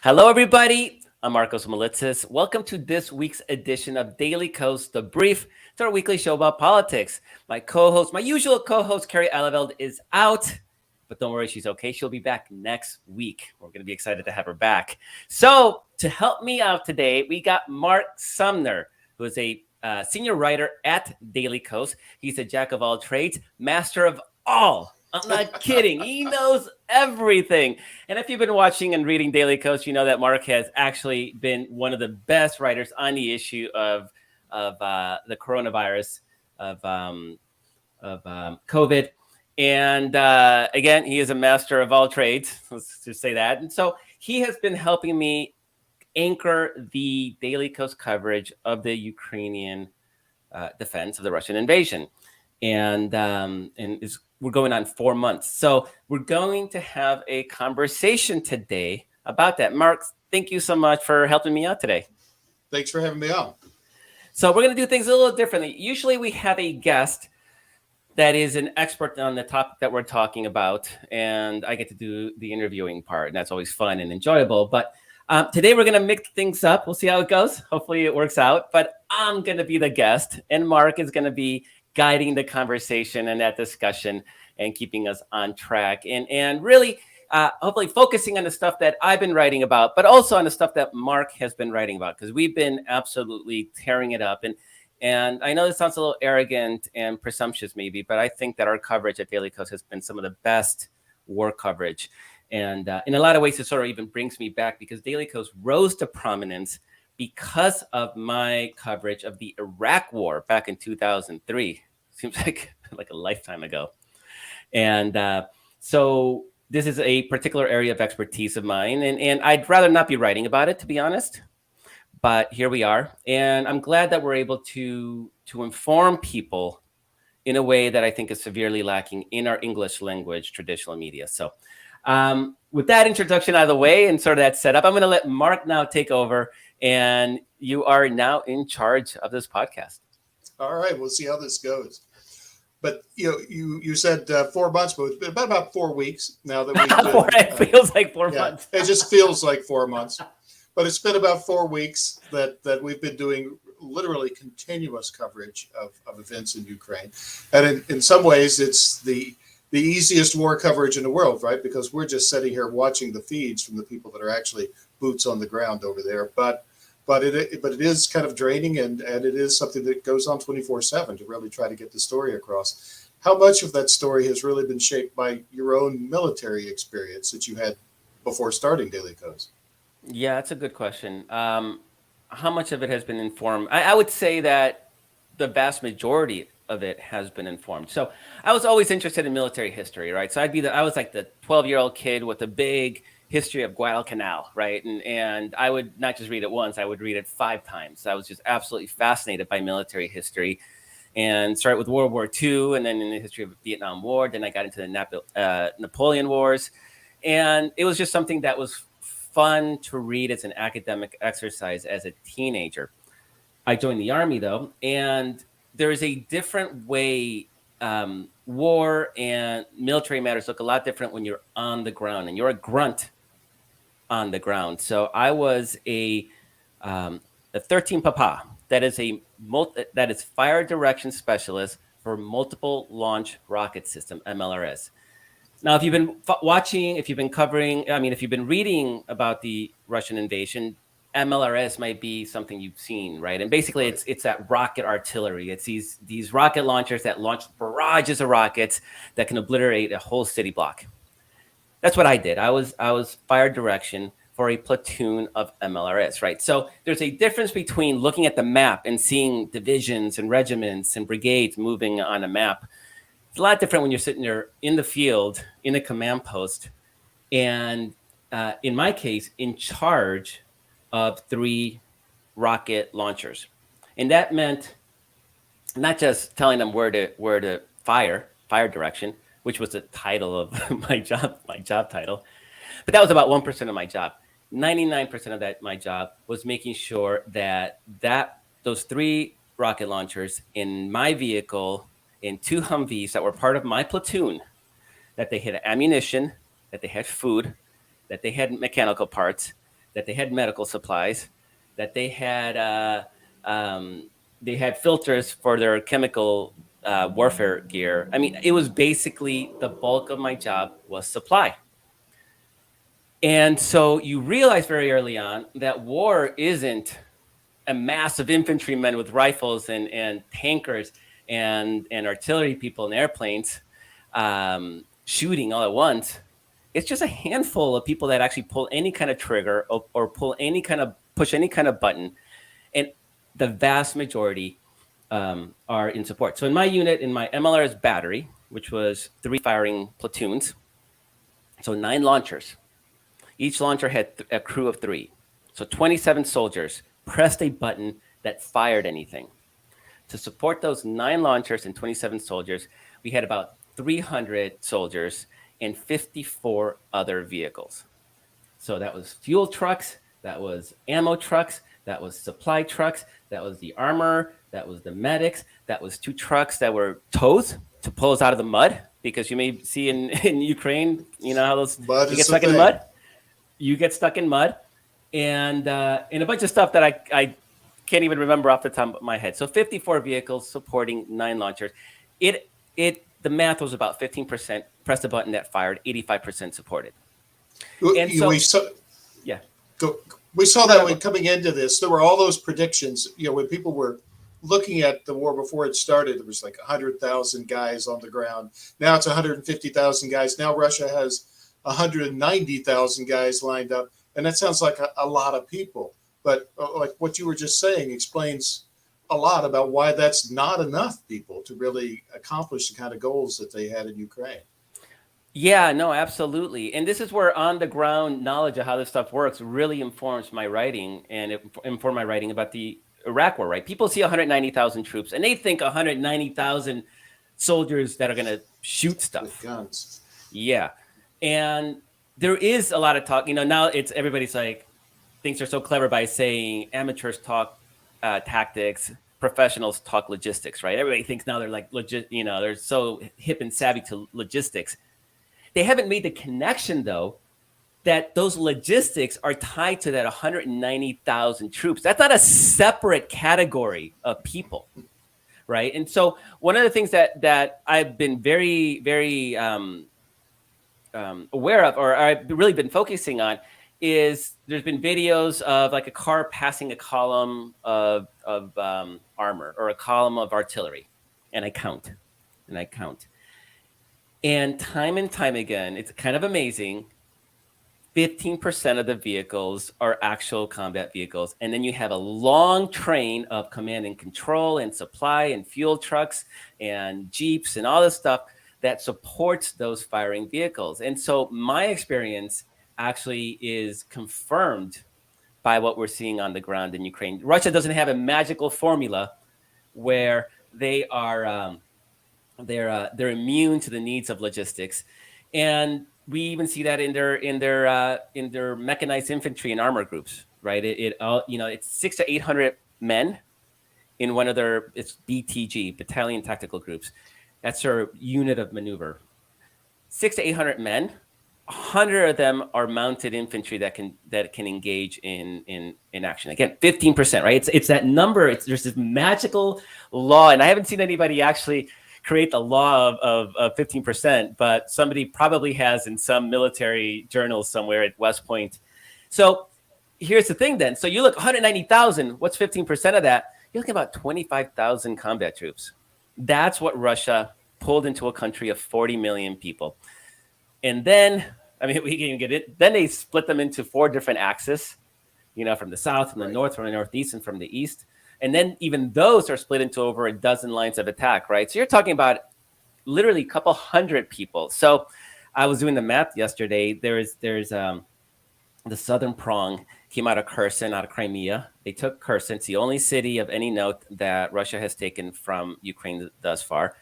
Hello, everybody. I'm Marcos Malitzis. Welcome to this week's edition of Daily Kos, The Brief. It's our weekly show about politics. My usual co-host, Carrie Aleveld, is out, but don't worry, she's okay. She'll be back next week. We're going to be excited to have her back. So, to help me out today, we got Mark Sumner, who is a senior writer at Daily Kos. He's a jack of all trades, master of all. I'm not kidding. He knows everything. And if you've been watching and reading Daily Kos, you know that Mark has actually been one of the best writers on the issue of the coronavirus, of COVID. And again, he is a master of all trades. Let's just say that. And so he has been helping me anchor the Daily Kos coverage of the Ukrainian defense of the Russian invasion. And we're going on 4 months. So we're going to have a conversation today about that. Mark, thank you so much for helping me out today. Thanks for having me on. So we're going to do things a little differently. Usually we have a guest that is an expert on the topic that we're talking about, and I get to do the interviewing part, and that's always fun and enjoyable. But today we're going to mix things up. We'll see how it goes. Hopefully it works out. But I'm going to be the guest, and Mark is going to be guiding the conversation and that discussion and keeping us on track and really hopefully focusing on the stuff that I've been writing about, but also on the stuff that Mark has been writing about, because we've been absolutely tearing it up. And I know this sounds a little arrogant and presumptuous maybe, but I think that our coverage at Daily Kos has been some of the best war coverage. And in a lot of ways, it sort of even brings me back because Daily Kos rose to prominence because of my coverage of the Iraq War back in 2003. Seems like a lifetime ago. And so this is a particular area of expertise of mine. And I'd rather not be writing about it, to be honest. But here we are. And I'm glad that we're able to inform people in a way that I think is severely lacking in our English language traditional media. So with that introduction out of the way and sort of that setup, I'm going to let Mark now take over. And you are now in charge of this podcast. All right, we'll see how this goes. But you said 4 months, but it's been about 4 weeks now that we've been, it feels like 4 months. It just feels like 4 months. But it's been about 4 weeks that we've been doing literally continuous coverage of events in Ukraine. And in some ways, it's the easiest war coverage in the world, right? Because we're just sitting here watching the feeds from the people that are actually boots on the ground over there. But it is kind of draining, and it is something that goes on 24/7 to really try to get the story across. How much of that story has really been shaped by your own military experience that you had before starting Daily Kos? Yeah, that's a good question. How much of it has been informed? I would say that the vast majority of it has been informed. So I was always interested in military history, right? So I was like the 12-year-old kid with a big history of Guadalcanal, right? And I would not just read it once, I would read it 5 times. I was just absolutely fascinated by military history and started with World War II and then in the history of the Vietnam War. Then I got into the Napoleon Wars. And it was just something that was fun to read as an academic exercise as a teenager. I joined the Army though, and there is a different way war and military matters look a lot different when you're on the ground and you're a grunt on the ground. So I was a 13 Papa. That is fire direction specialist for multiple launch rocket system, MLRS. Now, if you've been watching, if you've been covering, if you've been reading about the Russian invasion, MLRS might be something you've seen, right? And basically, it's that rocket artillery. It's these rocket launchers that launch barrages of rockets that can obliterate a whole city block. That's what I did. I was fire direction for a platoon of MLRS, right? So there's a difference between looking at the map and seeing divisions and regiments and brigades moving on a map. It's a lot different when you're sitting there in the field, in a command post, and in my case, in charge of 3 rocket launchers. And that meant not just telling them where to fire direction, which was the title of my job title, but that was about 1% of my job. 99% of my job was making sure that those 3 rocket launchers in my vehicle, in 2 Humvees that were part of my platoon, that they had ammunition, that they had food, that they had mechanical parts, that they had medical supplies, that they had filters for their chemical warfare gear. I mean, it was basically the bulk of my job was supply. And so you realize very early on that war isn't a mass of infantrymen with rifles and tankers and artillery people and airplanes shooting all at once. It's just a handful of people that actually pull any kind of trigger or push any kind of button, and the vast majority are in support. So in my unit, in my MLRS battery, which was 3 firing platoons, so 9 launchers. Each launcher had a crew of 3. So 27 soldiers pressed a button that fired anything. To support those 9 launchers and 27 soldiers, we had about 300 soldiers and 54 other vehicles. So that was fuel trucks, that was ammo trucks, that was supply trucks, that was the armor, that was the medics, that was 2 trucks that were tows to pull us out of the mud, because you may see in Ukraine, you know how those Mud you is get the stuck in thing. mud. You get stuck in mud, and a bunch of stuff that I can't even remember off the top of my head. So 54 vehicles supporting 9 launchers. The math was about 15% pressed a button that fired, 85% supported. And so We saw, yeah, we saw that when coming into this, there were all those predictions. You know, when people were looking at the war before it started, there was like 100,000 guys on the ground. Now it's 150,000 guys. Now Russia has 190,000 guys lined up, and that sounds like a lot of people. But like what you were just saying explains a lot about why that's not enough people to really accomplish the kind of goals that they had in Ukraine. yeah, no, absolutely. And this is where on the ground knowledge of how this stuff works really informs my writing, and it informed my writing about the Iraq war, right? People see 190,000 troops and they think 190,000 soldiers that are going to shoot With stuff. guns. Yeah. And there is a lot of talk, now it's everybody's like, thinks they're so clever by saying amateurs talk tactics, professionals talk logistics, right? Everybody thinks now they're like they're so hip and savvy to logistics. They haven't made the connection though that those logistics are tied to that 190,000 troops. That's not a separate category of people, right? And so one of the things that I've been very, very aware of, or I've really been focusing on, is there's been videos of like a car passing a column of armor or a column of artillery, and I count. And time again, it's kind of amazing. 15% of the vehicles are actual combat vehicles. And then you have a long train of command and control and supply and fuel trucks and Jeeps and all this stuff that supports those firing vehicles. And so my experience actually is confirmed by what we're seeing on the ground in Ukraine. Russia doesn't have a magical formula where they're immune to the needs of logistics, and we even see that in their mechanized infantry and armor groups, right? It's 600 to 800 men in one of it's BTG, battalion tactical groups. That's their unit of maneuver. 600 to 800 men. 100 of them are mounted infantry that can engage in action. Again, 15%, right? It's that number. There's this magical law, and I haven't seen anybody actually create the law of 15%, but somebody probably has in some military journals somewhere at West Point. So here's the thing then. So you look 190,000, what's 15% of that? You're looking about 25,000 combat troops. That's what Russia pulled into a country of 40 million people. And then, we can even get it. Then they split them into 4 different axes, from the south, from the north, from the northeast, and from the east. And then even those are split into over a dozen lines of attack, right? So you're talking about literally a couple hundred people. So I was doing the math yesterday. There's the southern prong came out of Kherson, out of Crimea. They took Kherson. It's the only city of any note that Russia has taken from Ukraine thus far.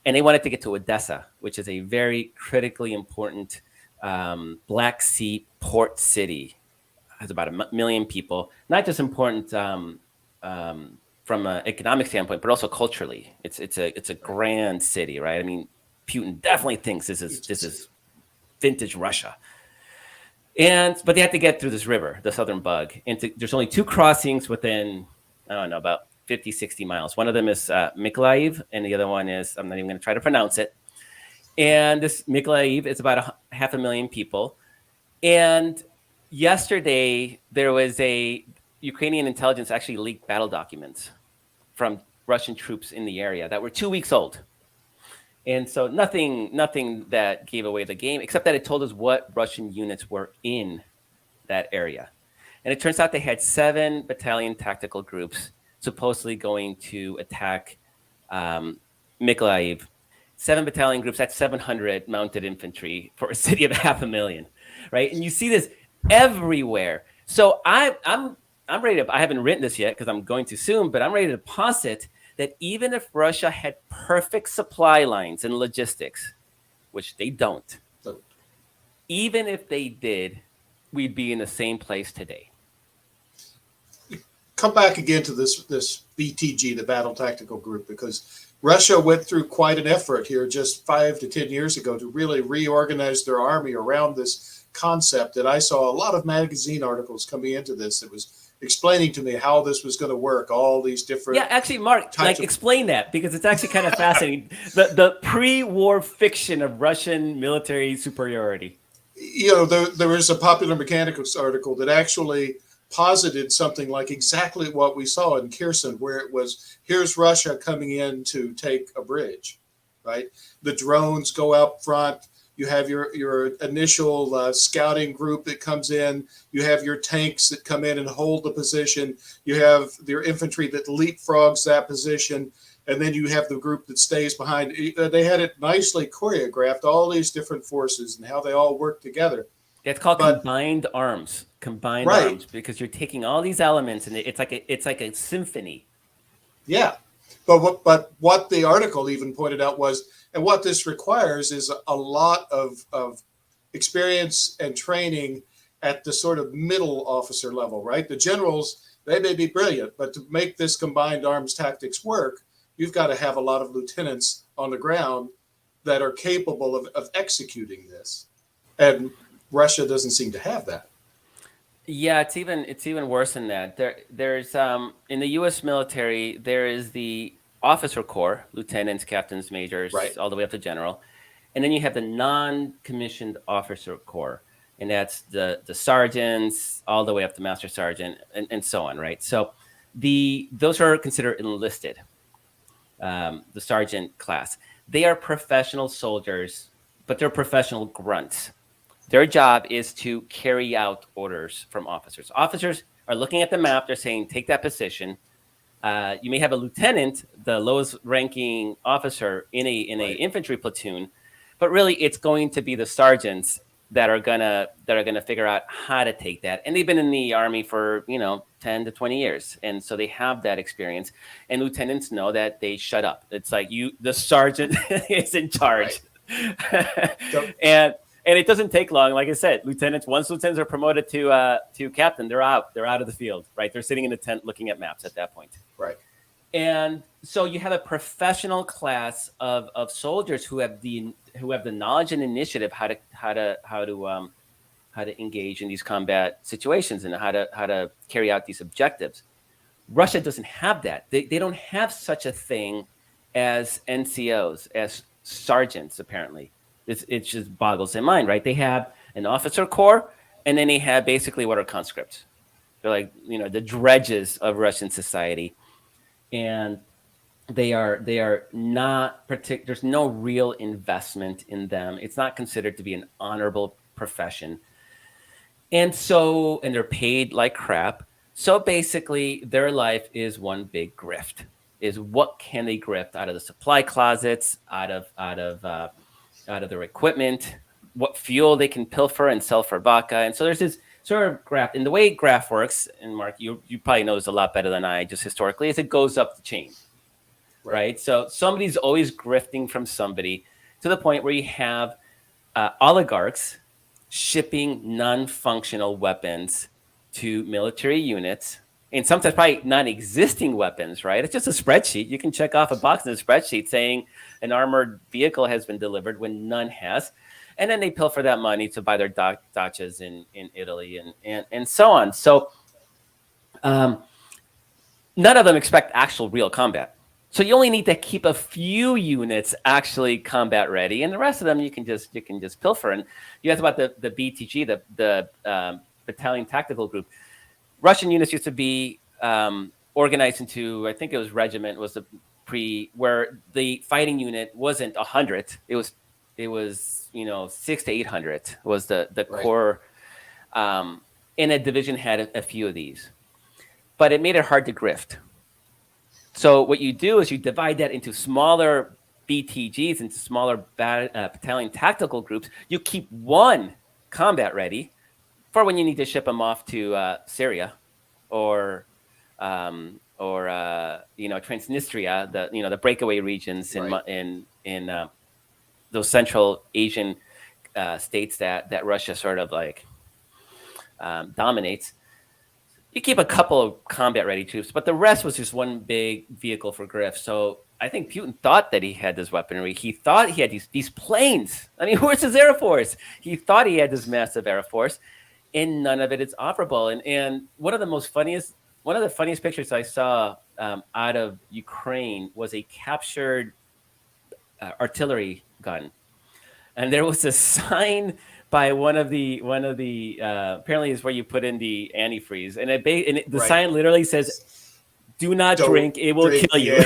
And they wanted to get to Odessa, which is a very critically important Black Sea port city. It has about 1 million people. Not just important from an economic standpoint, but also culturally. It's a grand city, right? I mean, Putin definitely thinks this is vintage Russia. But they had to get through this river, the Southern Bug. And there's only two crossings within, I don't know, about 50, 60 miles. One of them is Mykolaiv, and the other one is, I'm not even going to try to pronounce it. And this Mykolaiv is about 500,000 people. And yesterday, there was a Ukrainian intelligence actually leaked battle documents from Russian troops in the area that were 2 weeks old. And so nothing that gave away the game, except that it told us what Russian units were in that area. And it turns out they had 7 battalion tactical groups supposedly going to attack Mykolaiv. 7 battalion groups, that's 700 mounted infantry for a city of 500,000, right? And you see this everywhere. So I'm ready to, I haven't written this yet because I'm going too soon, but I'm ready to posit that even if Russia had perfect supply lines and logistics, which they don't, even if they did, we'd be in the same place today. Come back again to this BTG, the Battle Tactical Group, because Russia went through quite an effort here just 5 to 10 years ago to really reorganize their army around this concept. And I saw a lot of magazine articles coming into this that was explaining to me how this was going to work, all these different. Yeah, actually, Mark, explain that, because it's actually kind of fascinating. The pre-war fiction of Russian military superiority. You know, there was a Popular Mechanicus article that actually posited something like exactly what we saw in Kherson, where it was, here's Russia coming in to take a bridge, right? The drones go out front. You have your initial scouting group that comes in. You have your tanks that come in and hold the position. You have your infantry that leapfrogs that position. And then you have the group that stays behind. They had it nicely choreographed, all these different forces and how they all work together. It's called combined arms. Combined arms, because you're taking all these elements and it's like a symphony. Yeah. But what the article even pointed out was, and what this requires is a lot of experience and training at the sort of middle officer level, right? The generals, they may be brilliant, but to make this combined arms tactics work, you've got to have a lot of lieutenants on the ground that are capable of executing this. And Russia doesn't seem to have that. Yeah, it's even worse than that. There's in the U.S. military, there is the officer corps, lieutenants, captains, majors, all the way up to general, and then you have the non-commissioned officer corps, and that's the sergeants all the way up to master sergeant and so on, right? So those are considered enlisted, the sergeant class. They are professional soldiers, but they're professional grunts. Their job is to carry out orders from officers. Officers are looking at the map. They're saying, take that position. You may have a lieutenant, the lowest ranking officer in a infantry platoon, but really it's going to be the sergeants that are gonna figure out how to take that. And they've been in the Army for 10 to 20 years, and so they have that experience. And lieutenants know that they shut up. It's like the sergeant is in charge, And it doesn't take long. Like I said, once lieutenants are promoted to captain, they're out of the field, right? They're sitting in the tent looking at maps at that point. Right. And so you have a professional class of soldiers who have the knowledge and initiative how to engage in these combat situations and how to carry out these objectives. Russia doesn't have that. They don't have such a thing as NCOs, as sergeants, apparently. It just boggles their mind, right? They have an officer corps, and then they have basically what are conscripts. They're like, the dredges of Russian society. And they are not there's no real investment in them. It's not considered to be an honorable profession. And they're paid like crap. So basically their life is one big grift. Is what can they grift out of the supply closets, out of their equipment, what fuel they can pilfer and sell for vodka. And so there's this sort of graph. And the way graph works, and Mark, you probably know this a lot better than I just historically, is it goes up the chain, right? So somebody's always grifting from somebody to the point where you have oligarchs shipping non-functional weapons to military units, and sometimes probably non-existing weapons, right? It's just a spreadsheet. You can check off a box in a spreadsheet saying an armored vehicle has been delivered when none has. and then they pilfer that money to buy their dachas in Italy and so on. So um, none of them expect actual real combat. So you only need to keep a few units actually combat ready, and the rest of them you can just pilfer. And you asked about the BTG, the Battalion Tactical Group. Russian units used to be organized into, I think it was regiment, was the where the fighting unit wasn't 100. It was 6 to 800 was the Right. core, and a division had a few of these, but it made it hard to grift. So what you do is you divide that into smaller BTGs, into smaller battalion tactical groups. You keep one combat ready for when you need to ship them off to Syria or Transnistria, the breakaway regions Right. in those Central Asian states that Russia sort of like dominates. You keep a couple of combat ready troops, but the rest was just one big vehicle for grift. So I think Putin thought that he had this weaponry. He thought he had these planes. I mean, where's his air force? He thought he had this massive air force, and none of it is operable. And one of the funniest pictures I saw out of Ukraine was a captured artillery gun, and there was a sign by one of the apparently is where you put in the antifreeze, and the Right. sign literally says, "Do not Don't drink; it will drink kill the you." air.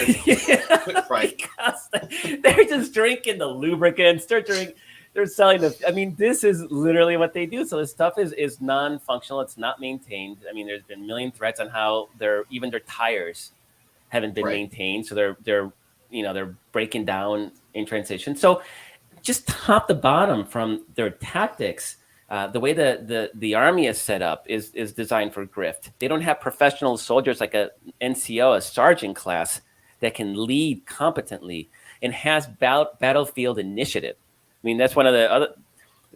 Right. Because they're just drinking the lubricants. They're selling the. I mean, this is literally what they do. So this stuff is non-functional. It's not maintained. I mean, there's been a million threats on how even their tires haven't been Right. maintained. So they're breaking down in transition. So just top to bottom from their tactics, the way the army is set up is designed for grift. They don't have professional soldiers like a NCO, a sergeant class that can lead competently and has battlefield initiative. I mean, that's one of the other.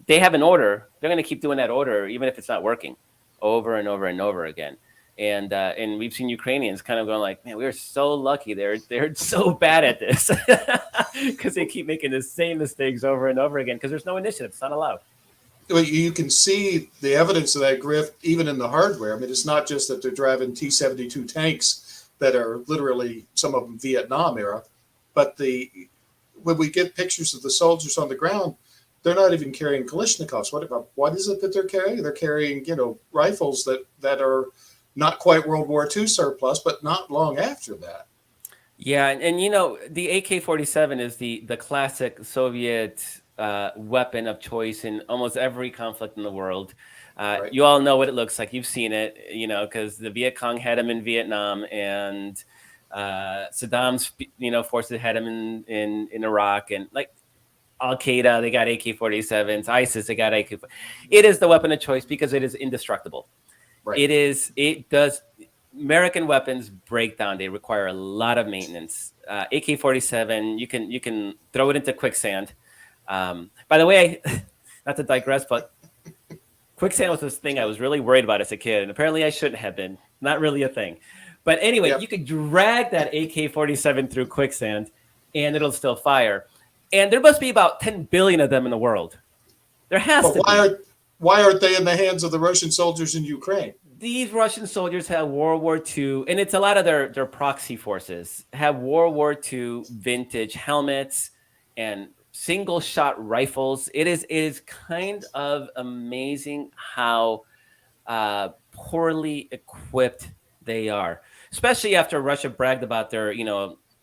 They have an order. They're going to keep doing that order even if it's not working, over and over and over again. And we've seen Ukrainians kind of going like, man, we are so lucky. They're so bad at this because they keep making the same mistakes over and over again because there's no initiative. It's not allowed. Well, you can see the evidence of that grift even in the hardware. I mean, it's not just that they're driving T-72 tanks that are literally some of them Vietnam era, but when we get pictures of the soldiers on the ground, they're not even carrying Kalashnikovs. What is it that they're carrying? They're carrying rifles that are not quite World War II surplus, but not long after that. Yeah, and the AK-47 is the classic Soviet weapon of choice in almost every conflict in the world. Right. You all know what it looks like. You've seen it, because the Viet Cong had them in Vietnam, and Saddam's forces had them in Iraq, and like Al Qaeda, they got AK-47s. ISIS, they got AK. It is the weapon of choice because it is indestructible. Right. It does. American weapons break down. They require a lot of maintenance. AK-47, you can throw it into quicksand. By the way, not to digress, but quicksand was this thing I was really worried about as a kid, and apparently I shouldn't have been. Not really a thing. But anyway, Yep. You could drag that AK-47 through quicksand, and it'll still fire. And there must be about 10 billion of them in the world. There has But to be. why aren't they in the hands of the Russian soldiers in Ukraine? These Russian soldiers have World War II, and it's a lot of their proxy forces, have World War II vintage helmets and single shot rifles. It is kind of amazing how poorly equipped they are, especially after Russia bragged about their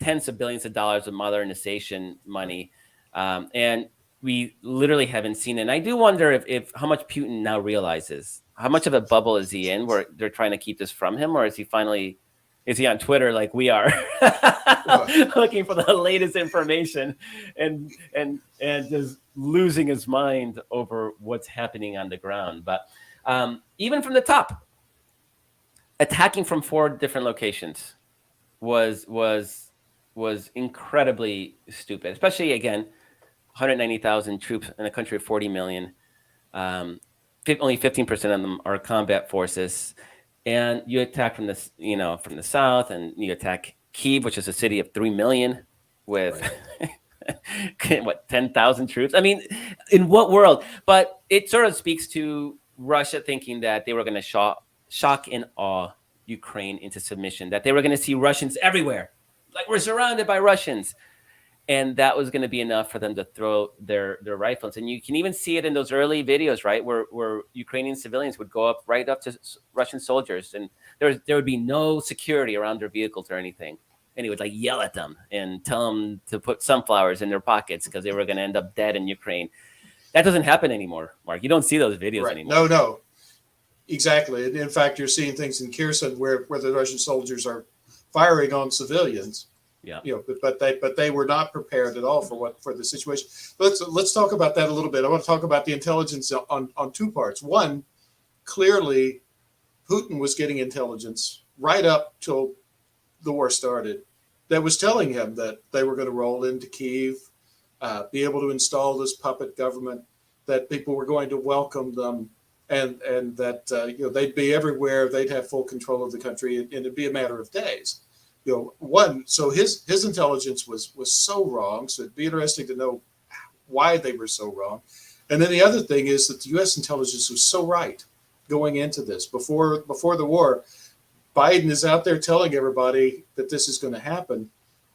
tens of billions of dollars of modernization money, and we literally haven't seen it. And I do wonder if how much Putin now realizes. How much of a bubble is he in where they're trying to keep this from him, or is he on Twitter like we are, looking for the latest information and just losing his mind over what's happening on the ground? But even from the top, attacking from 4 different locations was incredibly stupid, especially again 190,000 troops in a country of 40 million. Only 15% of them are combat forces, and you attack from the south, and you attack Kyiv, which is a city of 3 million with Right. what 10,000 troops. I mean, In what world? But it sort of speaks to Russia thinking that they were going to shock and awe Ukraine into submission, that they were going to see Russians everywhere. Like, we're surrounded by Russians. And that was going to be enough for them to throw their rifles. And you can even see it in those early videos, right, where Ukrainian civilians would go up right up to Russian soldiers, and there would be no security around their vehicles or anything. And he would like yell at them and tell them to put sunflowers in their pockets because they were going to end up dead in Ukraine. That doesn't happen anymore, Mark. You don't see those videos Right. anymore. No, exactly. In fact, you're seeing things in Kherson where the Russian soldiers are firing on civilians. Yeah. But they were not prepared at all for the situation. Let's talk about that a little bit. I want to talk about the intelligence on two parts. One, clearly, Putin was getting intelligence right up till the war started that was telling him that they were going to roll into Kyiv, be able to install this puppet government, that people were going to welcome them, and that they'd be everywhere, they'd have full control of the country, and it'd be a matter of days. So his intelligence was so wrong. So it'd be interesting to know why they were so wrong. And then the other thing is that the U.S. intelligence was so right going into this before the war. Biden is out there telling everybody that this is going to happen,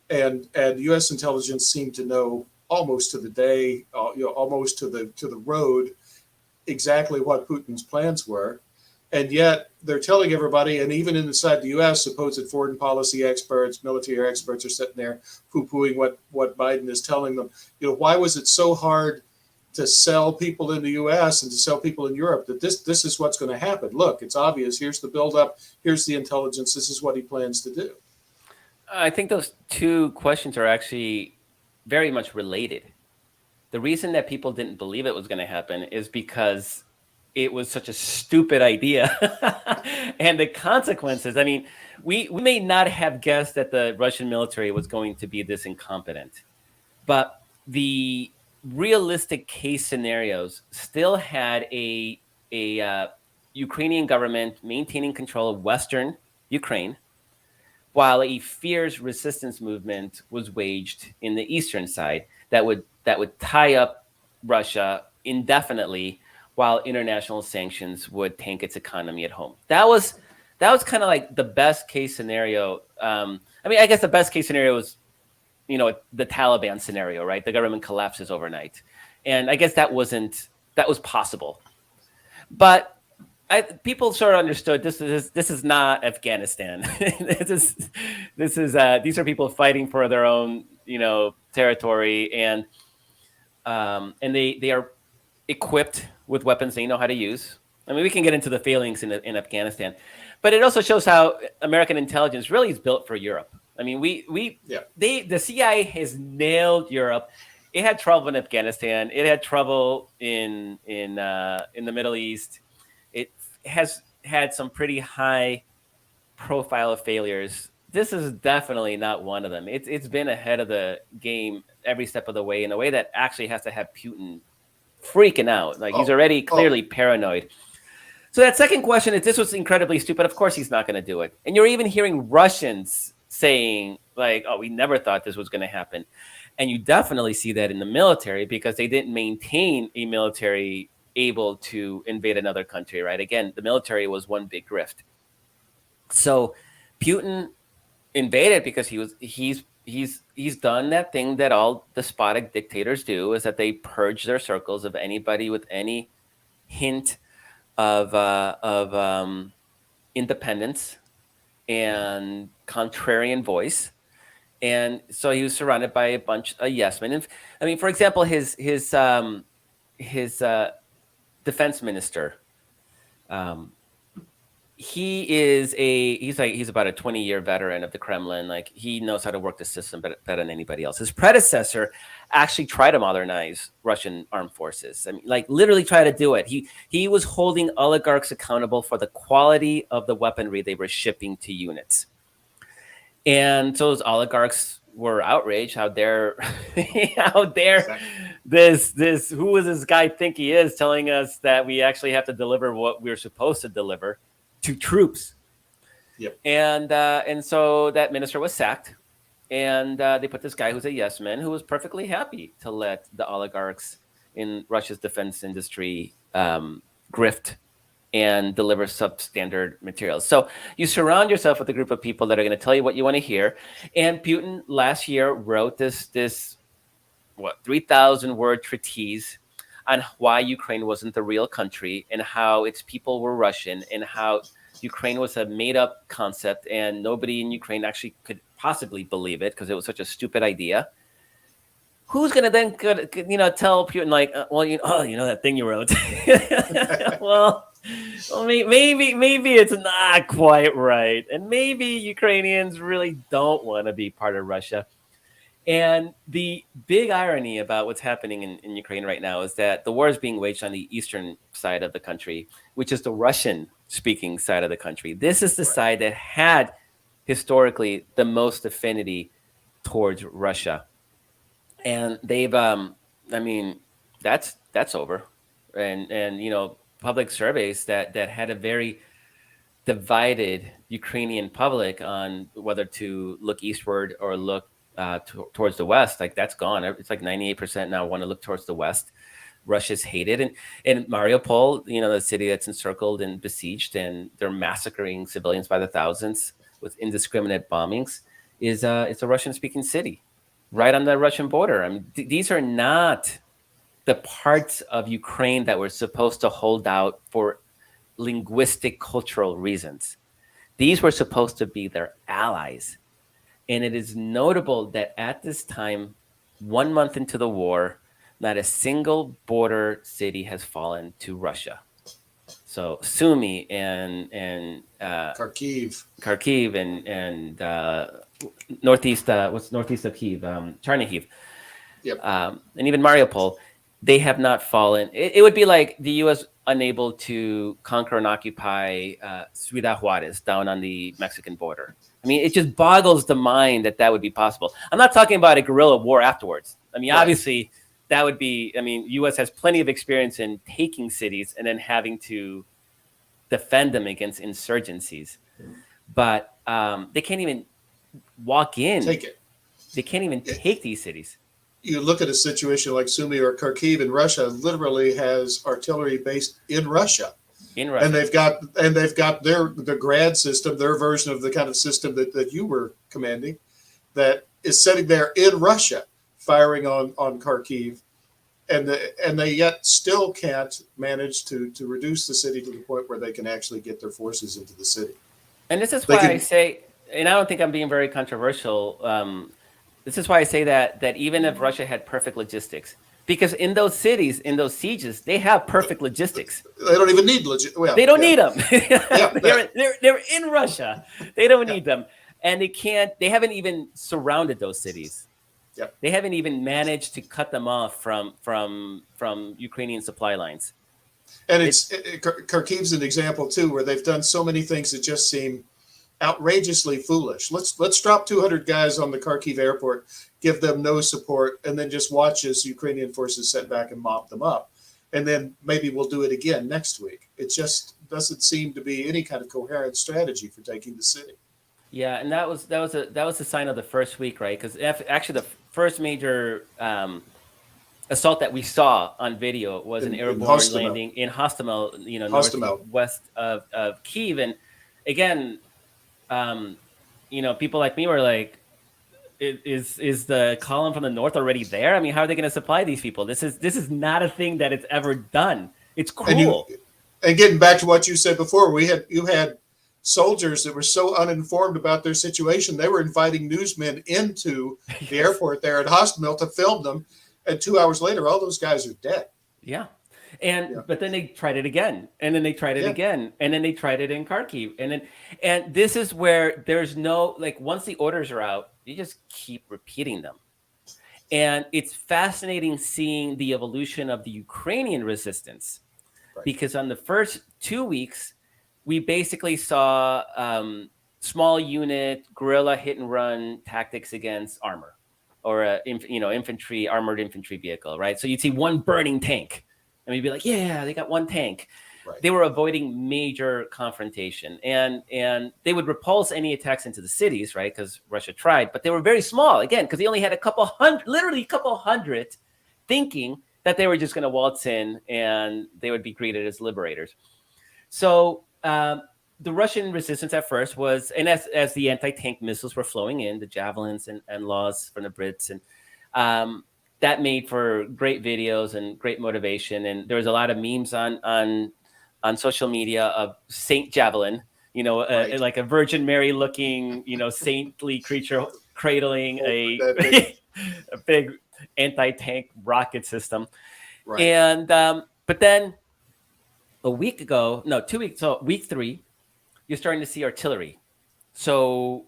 and U.S. intelligence seemed to know almost to the day, almost to the road, exactly what Putin's plans were. And yet they're telling everybody, and even inside the U.S., supposed foreign policy experts, military experts are sitting there poo-pooing what Biden is telling them. Why was it so hard to sell people in the U.S. and to sell people in Europe that this is what's going to happen? Look, it's obvious. Here's the buildup. Here's the intelligence. This is what he plans to do. I think those two questions are actually very much related. The reason that people didn't believe it was going to happen is because it was such a stupid idea. And the consequences, I mean, we may not have guessed that the Russian military was going to be this incompetent, but the realistic case scenarios still had a Ukrainian government maintaining control of Western Ukraine, while a fierce resistance movement was waged in the eastern side that would tie up Russia indefinitely, while international sanctions would tank its economy at home. That was kind of like the best case scenario. I mean, I guess the best case scenario was, the Taliban scenario, right? The government collapses overnight, and I guess that was possible. But people sort of understood this is not Afghanistan. These are people fighting for their own territory, and they are equipped with weapons they know how to use. I mean, we can get into the failings in Afghanistan, but it also shows how American intelligence really is built for Europe. I mean, the CIA has nailed Europe. It had trouble in Afghanistan. It had trouble in the Middle East. It has had some pretty high profile of failures. This is definitely not one of them. It's been ahead of the game every step of the way in a way that actually has to have Putin freaking out. Like, he's already clearly paranoid. So that second question is, this was incredibly stupid. Of course he's not going to do it. And you're even hearing Russians saying, like, oh, we never thought this was going to happen. And you definitely see that in the military, because they didn't maintain a military able to invade another country, right? Again, the military was one big grift. So Putin invaded because he's done that thing that all despotic dictators do, is that they purge their circles of anybody with any hint of independence and contrarian voice. And so he was surrounded by a bunch of yes men. And, I mean, for example, his defense minister, he's about a 20-year veteran of the Kremlin. Like, he knows how to work the system better than anybody else. His predecessor actually tried to modernize Russian armed forces. I mean, like, literally try to do it. He was holding oligarchs accountable for the quality of the weaponry they were shipping to units. And so those oligarchs were outraged. How dare this who does this guy think he is, telling us that we actually have to deliver what we're supposed to deliver to troops? Yep. And so that minister was sacked, and they put this guy who's a yes man, who was perfectly happy to let the oligarchs in Russia's defense industry grift and deliver substandard materials. So you surround yourself with a group of people that are going to tell you what you want to hear. And Putin last year wrote this 3,000 word treatise on why Ukraine wasn't the real country and how its people were Russian and how Ukraine was a made up concept and nobody in Ukraine actually could possibly believe it because it was such a stupid idea. Who's gonna then tell Putin like, that thing you wrote? well, maybe it's not quite right, and maybe Ukrainians really don't want to be part of Russia. And the big irony about what's happening in Ukraine right now is that the war is being waged on the eastern side of the country, which is the Russian-speaking side of the country. This is the side that had historically the most affinity towards Russia. And they've that's over. And public surveys that had a very divided Ukrainian public on whether to look eastward or look towards the west, like that's gone. It's like 98% now want to look towards the west. Russia's hated, and Mariupol, the city that's encircled and besieged, and they're massacring civilians by the thousands with indiscriminate bombings. It's a Russian-speaking city, right on the Russian border. I mean, these are not the parts of Ukraine that were supposed to hold out for linguistic, cultural reasons. These were supposed to be their allies. And it is notable that at this time, 1 month into the war, not a single border city has fallen to Russia. So Sumy and Kharkiv and northeast, what's northeast of Kiev, Chernihiv, Yep. And even Mariupol, they have not fallen. It would be like the U.S. unable to conquer and occupy Ciudad Juarez down on the Mexican border. I mean, it just boggles the mind that would be possible. I'm not talking about a guerrilla war afterwards. I mean, obviously, that would be. I mean, U.S. has plenty of experience in taking cities and then having to defend them against insurgencies, but they can't even walk in. Take it. They can't even take these cities. You look at a situation like Sumy or Kharkiv in Russia, literally has artillery based in Russia. And they've got the Grad system, their version of the kind of system that you were commanding, that is sitting there in Russia, firing on Kharkiv, and they yet still can't manage to reduce the city to the point where they can actually get their forces into the city. And this is why I say, and I don't think I'm being very controversial. This is why I say that even if Russia had perfect logistics, because in those cities, in those sieges, they have perfect logistics. They don't even need they don't need them. They're in Russia. They don't need them, and they haven't even surrounded those cities. Yep. They haven't even managed to cut them off from Ukrainian supply lines. And Kharkiv's an example too, where they've done so many things that just seem outrageously foolish. Let's drop 200 guys on the Kharkiv airport, give them no support, and then just watch as Ukrainian forces set back and mop them up. And then maybe we'll do it again next week. It just doesn't seem to be any kind of coherent strategy for taking the city. Yeah, and that was a sign of the first week, right? Because actually the first major assault that we saw on video was an airborne landing in Hostomel, northwest of Kiev. And again, people like me were like, is the column from the north already there? I mean, how are they going to supply these people? This is not a thing that it's ever done. It's cruel. And getting back to what you said before, you had soldiers that were so uninformed about their situation, they were inviting newsmen into the airport there at Hostomel to film them, and 2 hours later, all those guys are dead. Yeah. But then they tried it again, and then they tried it again, and then they tried it in Kharkiv, and this is where there's no, like, once the orders are out, you just keep repeating them. And it's fascinating seeing the evolution of the Ukrainian resistance, because on the first 2 weeks, we basically saw small unit guerrilla hit and run tactics against armor or armored infantry vehicle, right? So you'd see one burning tank. And we'd be like, yeah, they got one tank. Right. They were avoiding major confrontation, and they would repulse any attacks into the cities, right? Because Russia tried, but they were very small, again, because they only had literally a couple hundred, thinking that they were just going to waltz in and they would be greeted as liberators. So the Russian resistance at first was, and as the anti-tank missiles were flowing in, the javelins and laws from the Brits, and that made for great videos and great motivation. And there was a lot of memes on social media of Saint Javelin, Right. like a Virgin Mary looking, saintly creature cradling That big. a big anti-tank rocket system. Right. And but then a week ago, no, 2 weeks, so week 3, you're starting to see artillery. So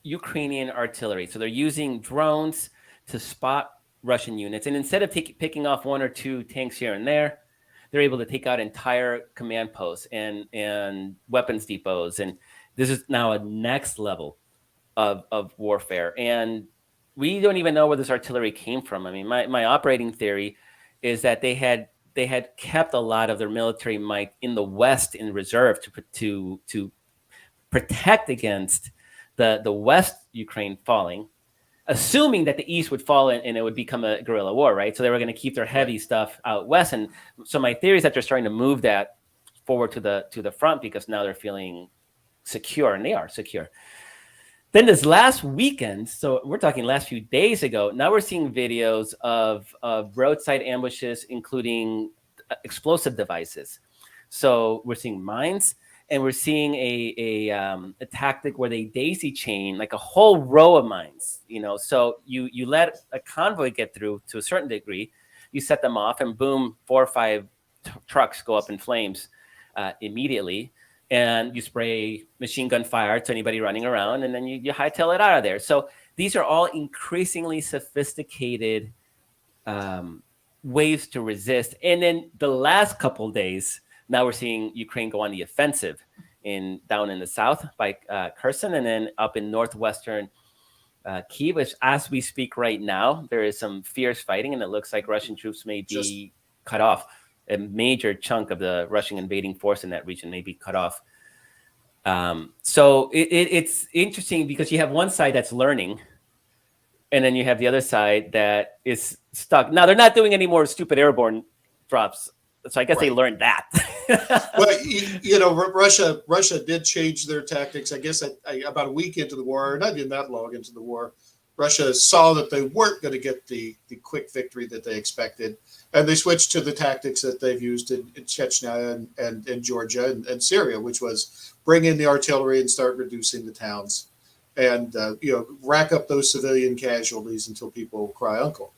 Ukrainian artillery. So they're using drones to spot Russian units, and instead of picking off 1 or 2 tanks here and there, they're able to take out entire command posts and weapons depots. And this is now a next level of warfare. And we don't even know where this artillery came from. I mean, my operating theory is that they had kept a lot of their military might in the West in reserve to protect against the West Ukraine falling, assuming that the East would fall and it would become a guerrilla war, right? So they were going to keep their heavy stuff out west. And so my theory is that they're starting to move that forward to the front because now they're feeling secure, and they are secure. Then this last weekend, so we're talking last few days ago, now we're seeing videos of roadside ambushes, including explosive devices. So we're seeing mines, and we're seeing a tactic where they daisy chain like a whole row of mines. So you let a convoy get through to a certain degree, you set them off, and boom, 4 or 5 trucks go up in flames immediately. And you spray machine gun fire to anybody running around, and then you hightail it out of there. So these are all increasingly sophisticated ways to resist. And then the last couple of days, now we're seeing Ukraine go on the offensive down in the south by Kherson, and then up in northwestern Kyiv, which as we speak right now, there is some fierce fighting, and it looks like Russian troops may be cut off. A major chunk of the Russian invading force in that region may be cut off. So it's interesting because you have one side that's learning, and then you have the other side that is stuck. Now, they're not doing any more stupid airborne drops, so I guess they learned that. Well, Russia did change their tactics. I guess about a week into the war, not even that long into the war, Russia saw that they weren't going to get the quick victory that they expected, and they switched to the tactics that they've used in Chechnya and in Georgia and Syria, which was bring in the artillery and start reducing the towns, and rack up those civilian casualties until people cry uncle.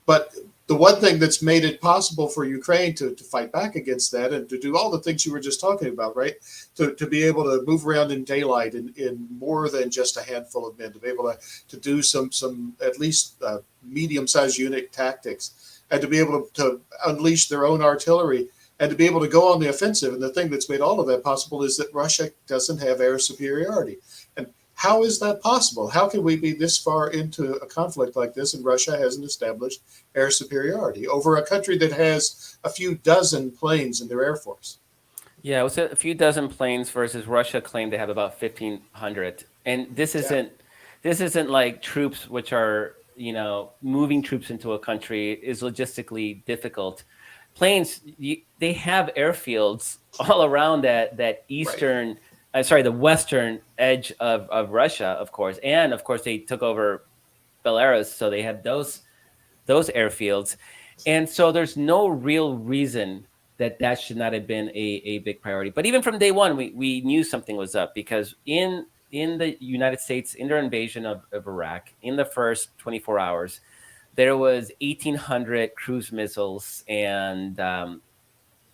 But the one thing that's made it possible for Ukraine to fight back against that and to do all the things you were just talking about, right? To be able to move around in daylight in more than just a handful of men, to be able to do some at least medium-sized unit tactics, and to be able to unleash their own artillery and to be able to go on the offensive. And the thing that's made all of that possible is that Russia doesn't have air superiority. And how is that possible? How can we be this far into a conflict like this and Russia hasn't established air superiority over a country that has a few dozen planes in their air force? Yeah, it was a few dozen planes versus Russia claimed they have about 1,500. And this isn't like troops which are, moving troops into a country is logistically difficult. Planes, they have airfields all around that eastern, the western edge of Russia, of course. And of course, they took over Belarus, so they have those airfields. And so there's no real reason that should not have been a big priority. But even from day one, we knew something was up, because in the United States, in their invasion of Iraq, in the first 24 hours, there was 1,800 cruise missiles and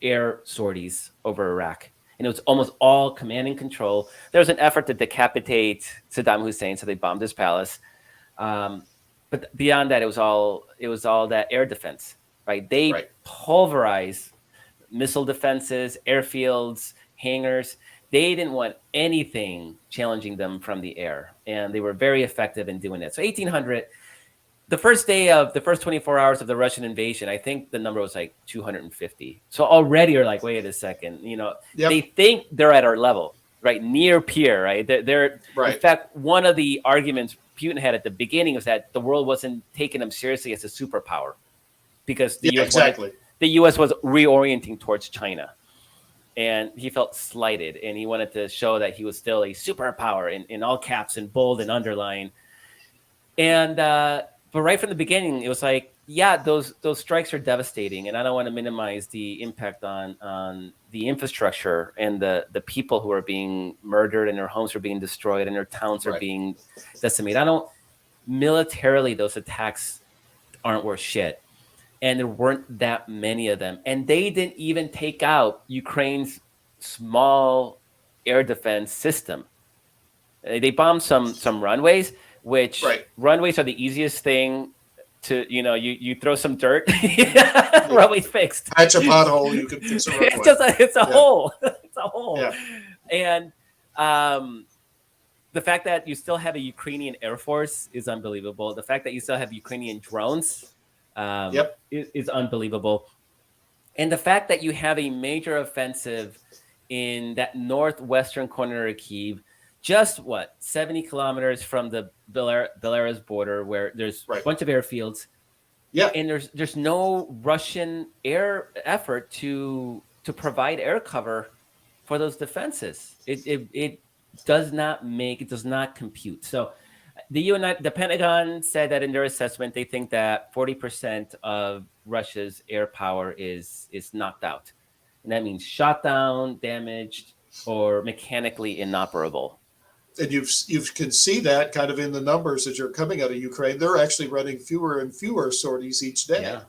air sorties over Iraq. And it was almost all command and control. There was an effort to decapitate Saddam Hussein, so they bombed his palace. But beyond that, it was all that air defense, right? They pulverized missile defenses, airfields, hangars. They didn't want anything challenging them from the air, and they were very effective in doing it. So 1,800. The first day of the first 24 hours of the Russian invasion, I think the number was like 250. So already you're like, wait a second, They think they're at our level, right? Near peer, right? They're In fact, one of the arguments Putin had at the beginning was that the world wasn't taking them seriously as a superpower. because Yeah, exactly. the U.S. was reorienting towards China, and he felt slighted, and he wanted to show that he was still a superpower in all caps and bold and underline. And but right from the beginning, it was like, yeah, those strikes are devastating, and I don't want to minimize the impact on the infrastructure and the people who are being murdered and their homes are being destroyed and their towns are Right. being decimated. I don't militarily those attacks aren't worth shit, and there weren't that many of them, and they didn't even take out Ukraine's small air defense system. They bombed some runways, which Right. runways are the easiest thing to, you throw some dirt, Yeah. runway's fixed. Patch a pothole, you can fix a It's runway. just it's a Yeah. hole. It's a hole. Yeah. And the fact that you still have a Ukrainian air force is unbelievable. The fact that you still have Ukrainian drones Yep. is unbelievable. And the fact that you have a major offensive in that northwestern corner of Kyiv, just 70 kilometers from the Belarus border, where there's a Right. bunch of airfields, Yeah. and there's no Russian air effort to provide air cover for those defenses. It does not compute. So the Pentagon said that in their assessment, they think that 40% of Russia's air power is knocked out, and that means shot down, damaged, or mechanically inoperable. And you can see that kind of in the numbers that are coming out of Ukraine. They're actually running fewer and fewer sorties each day. Yeah,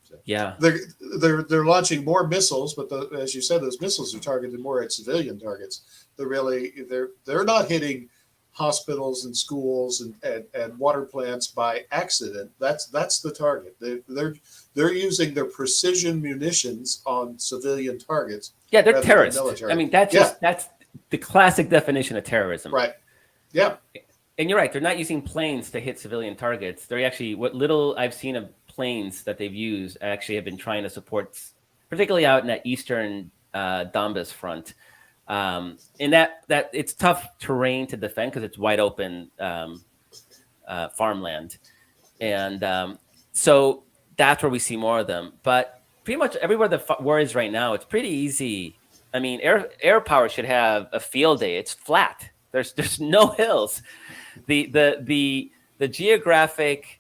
So yeah, they're launching more missiles, but as you said, those missiles are targeted more at civilian targets. They're not hitting hospitals and schools and water plants by accident. That's the target. They're using their precision munitions on civilian targets yeah. They're rather than terrorists. military. I mean, Yeah. that's the classic definition of terrorism. Right. Yeah. And you're right. They're not using planes to hit civilian targets. They're actually, what little I've seen of planes that they've used actually have been trying to support, particularly out in that eastern Donbas front. And that it's tough terrain to defend because it's wide open farmland, and so that's where we see more of them. But pretty much everywhere the war is right now, it's pretty easy. I mean, air power should have a field day. It's flat. There's no hills. The geographic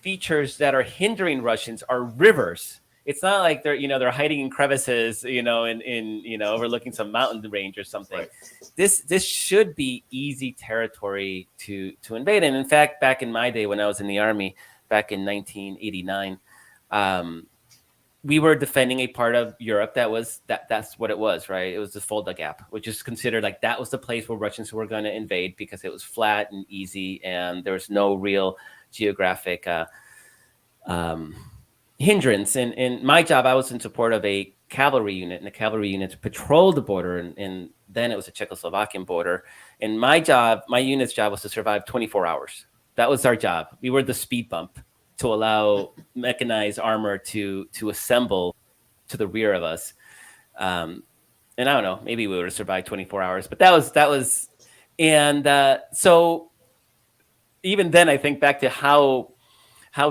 features that are hindering Russians are rivers. It's not like they're hiding in crevices, in overlooking some mountain range or something. Right. This should be easy territory to invade. And in fact, back in my day when I was in the Army, back in 1989, we were defending a part of Europe that's what it was, right? It was the Fulda Gap, which is considered like that was the place where Russians were going to invade because it was flat and easy, and there was no real geographic hindrance. And in my job, I was in support of a cavalry unit, and the cavalry units patrolled the border, and then it was a Czechoslovakian border. And my unit's job was to survive 24 hours. That was our job. We were the speed bump to allow mechanized armor to assemble to the rear of us. And I don't know, maybe we would have survived 24 hours, but that was, and so even then, I think back to how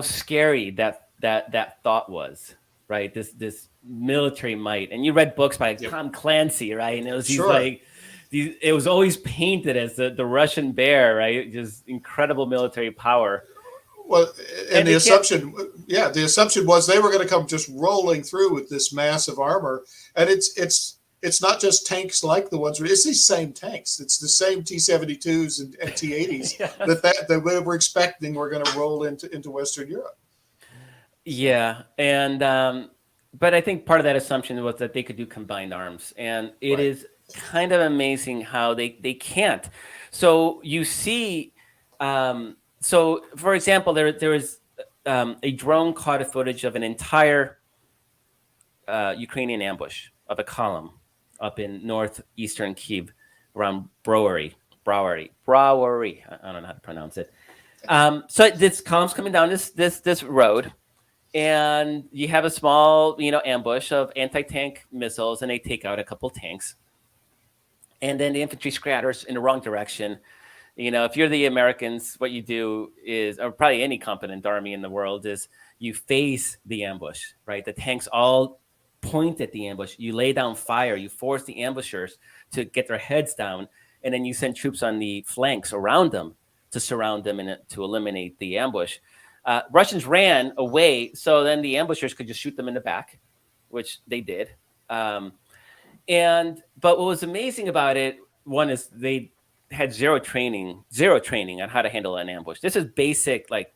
scary that thought was, right? This military might, and you read books by Tom Clancy, right? And it was it was always painted as the Russian bear, right? Just incredible military power. Well, and the assumption was they were going to come just rolling through with this massive armor, and it's not just tanks like the ones. It's these same tanks. It's the same T-72s and T-80s Yes. that we were expecting were going to roll into Western Europe. Yeah, and but I think part of that assumption was that they could do combined arms, and it is kind of amazing how they can't. So you see. So, for example, there was a drone caught a footage of an entire Ukrainian ambush of a column up in northeastern Kyiv around Brouwery. I don't know how to pronounce it. So this column's coming down this road, and you have a small ambush of anti-tank missiles, and they take out a couple tanks, and then the infantry scatters in the wrong direction. If you're the Americans, what you do is, or probably any competent army in the world, is you face the ambush, right? The tanks all point at the ambush. You lay down fire. You force the ambushers to get their heads down, and then you send troops on the flanks around them to surround them and to eliminate the ambush. Russians ran away, so then the ambushers could just shoot them in the back, which they did. But what was amazing about it, one is they had zero training on how to handle an ambush. This is basic, like,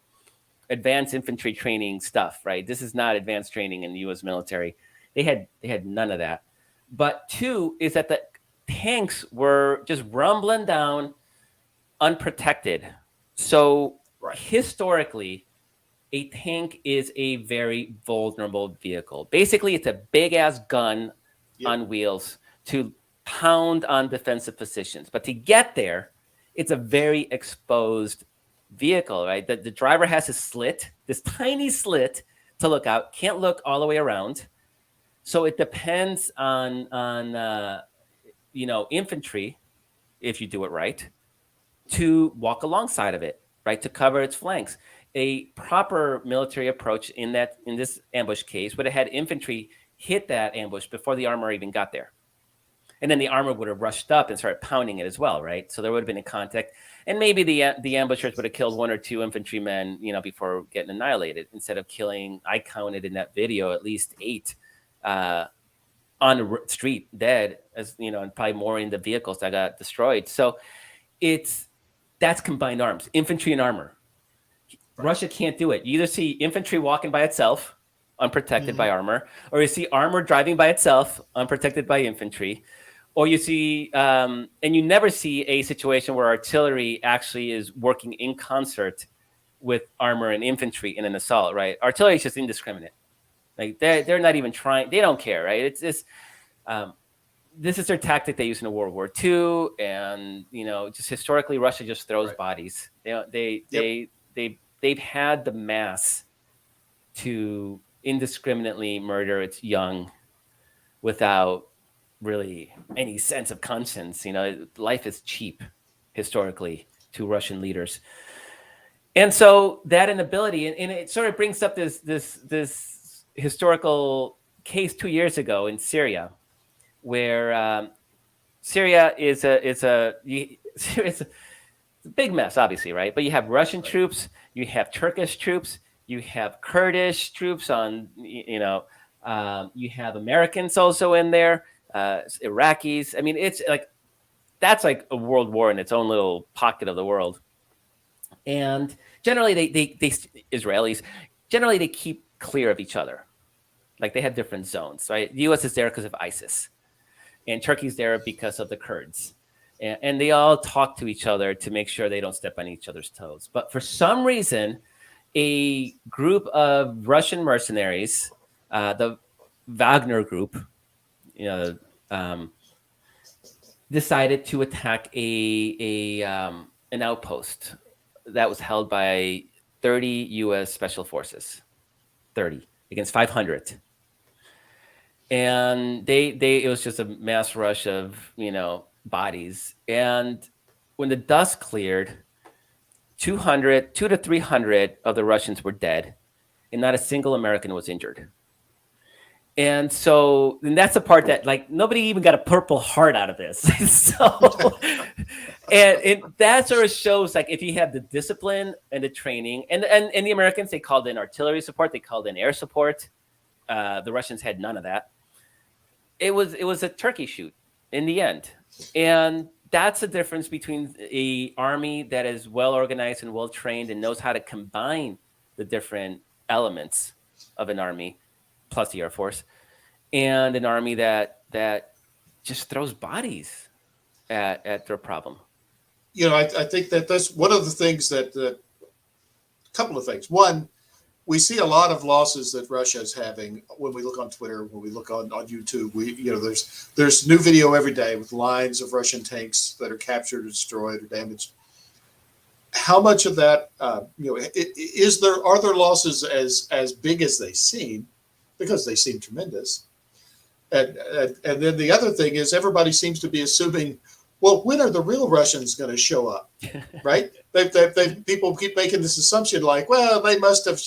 advanced infantry training stuff, right? This is not advanced training in the U.S. military. They had none of that. But two is that the tanks were just rumbling down unprotected. So Right. historically, a tank is a very vulnerable vehicle. Basically, it's a big ass gun on wheels to pound on defensive positions. But to get there, it's a very exposed vehicle, right? The driver has a slit, this tiny slit to look out, can't look all the way around. So it depends on infantry, if you do it right, to walk alongside of it, right, to cover its flanks. A proper military approach in this ambush case would have had infantry hit that ambush before the armor even got there. And then the armor would have rushed up and started pounding it as well, right? So there would have been a contact, and maybe the ambushers would have killed one or two infantrymen, before getting annihilated. Instead of killing, I counted in that video at least 8 on the street dead, and probably more in the vehicles that got destroyed. So that's combined arms, infantry and armor. Right. Russia can't do it. You either see infantry walking by itself, unprotected by armor, or you see armor driving by itself, unprotected by infantry, or you see, and you never see a situation where artillery actually is working in concert with armor and infantry in an assault, right? Artillery is just indiscriminate. Like they're not even trying. They don't care, right? It's this is their tactic they use in World War II, and just historically, Russia just throws bodies. They've had the mass to indiscriminately murder its young without really any sense of conscience. Life is cheap historically to Russian leaders. And so that inability, and it sort of brings up this historical case 2 years ago in Syria, where Syria is a big mess, obviously, right? But you have Russian troops, you have Turkish troops, you have Kurdish troops you have Americans also in there, Iraqis. I mean, it's like that's like a world war in its own little pocket of the world. And generally, they Israelis generally they keep clear of each other. Like they have different zones, right? The U.S. is there because of ISIS, and Turkey's there because of the Kurds. And they all talk to each other to make sure they don't step on each other's toes. But for some reason, a group of Russian mercenaries, the Wagner group, decided to attack an outpost that was held by 30 U.S. Special Forces, 30 against 500. And it was just a mass rush of, bodies. And when the dust cleared, 200 to 300 of the Russians were dead, and not a single American was injured. And that's the part that, like, nobody even got a Purple Heart out of this. and that sort of shows, like, if you have the discipline and the training, and the Americans, they called in artillery support, they called in air support. The Russians had none of that. It was a turkey shoot in the end. And that's the difference between a army that is well organized and well trained and knows how to combine the different elements of an army, plus the Air Force, and an army that just throws bodies at their problem. I think that's one of the things that couple of things. One, we see a lot of losses that Russia is having when we look on Twitter, when we look on YouTube. There's new video every day with lines of Russian tanks that are captured, or destroyed, or damaged. How much of that, are there losses as big as they seem, because they seem tremendous, and then the other thing is everybody seems to be assuming well, when are the real Russians going to show up? Right? People keep making this assumption like, well, they must have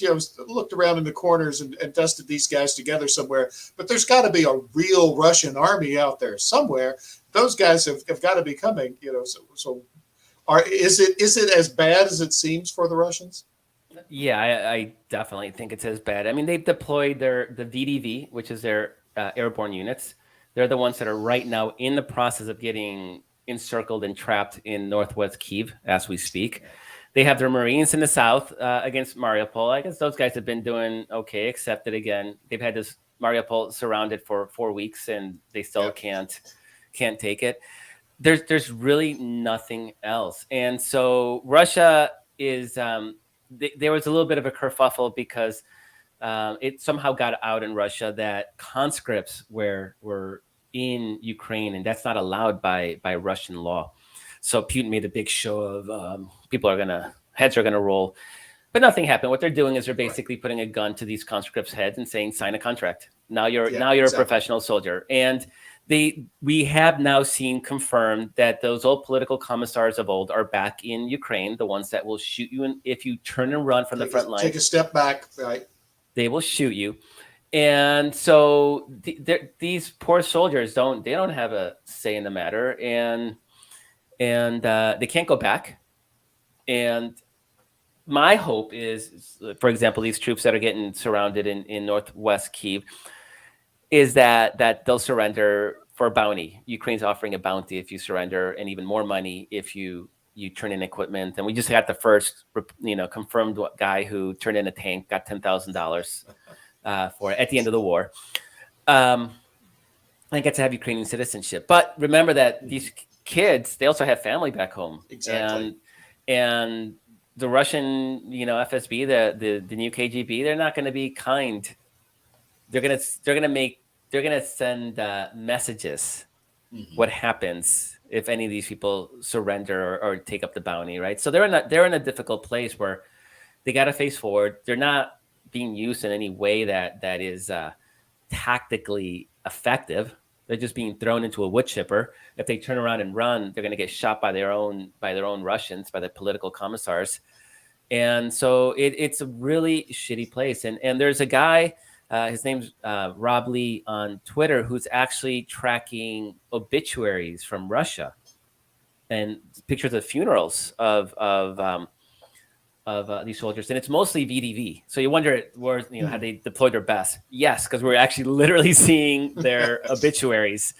looked around in the corners and dusted these guys together somewhere. But there's got to be a real Russian army out there somewhere. Those guys have got to be coming. Is it as bad as it seems for the Russians? Yeah, I definitely think it's as bad. I mean, they've deployed the VDV, which is their airborne units. They're the ones that are right now in the process of getting encircled and trapped in northwest Kyiv as we speak. They have their Marines in the south against Mariupol. I guess those guys have been doing okay, except that again, they've had this Mariupol surrounded for 4 weeks and they still can't take it. There's really nothing else, and so Russia is. There was a little bit of a kerfuffle because it somehow got out in Russia that conscripts were in Ukraine, and that's not allowed by Russian law. So Putin made a big show of heads are gonna roll, but nothing happened. What they're doing is they're basically putting a gun to these conscripts' heads and saying, "Sign a contract. Now you're a professional soldier." And we have now seen confirmed that those old political commissars of old are back in Ukraine, the ones that will shoot you if you turn and run from the front line. Take a step back, right? They will shoot you. And so these poor soldiers don't have a say in the matter, and they can't go back. And my hope is, for example, these troops that are getting surrounded in northwest Kyiv, is that they'll surrender for a bounty. Ukraine's offering a bounty if you surrender, and even more money if you turn in equipment. And we just got the first, confirmed guy who turned in a tank, got $10,000 for it at the end of the war. And get to have Ukrainian citizenship. But remember that these kids, they also have family back home. Exactly. And the Russian, FSB, the new KGB, they're not going to be kind. They're gonna send messages. Mm-hmm. What happens if any of these people surrender or take up the bounty, right? So they're in a difficult place where they got to face forward. They're not being used in any way that is tactically effective. They're just being thrown into a wood chipper. If they turn around and run, they're going to get shot by their own Russians, by the political commissars. And so it's a really shitty place. And there's a guy. His name's Rob Lee on Twitter, who's actually tracking obituaries from Russia and pictures of funerals of these soldiers, and it's mostly VDV. So you wonder where how they deployed their best. Yes, because we're actually literally seeing their obituaries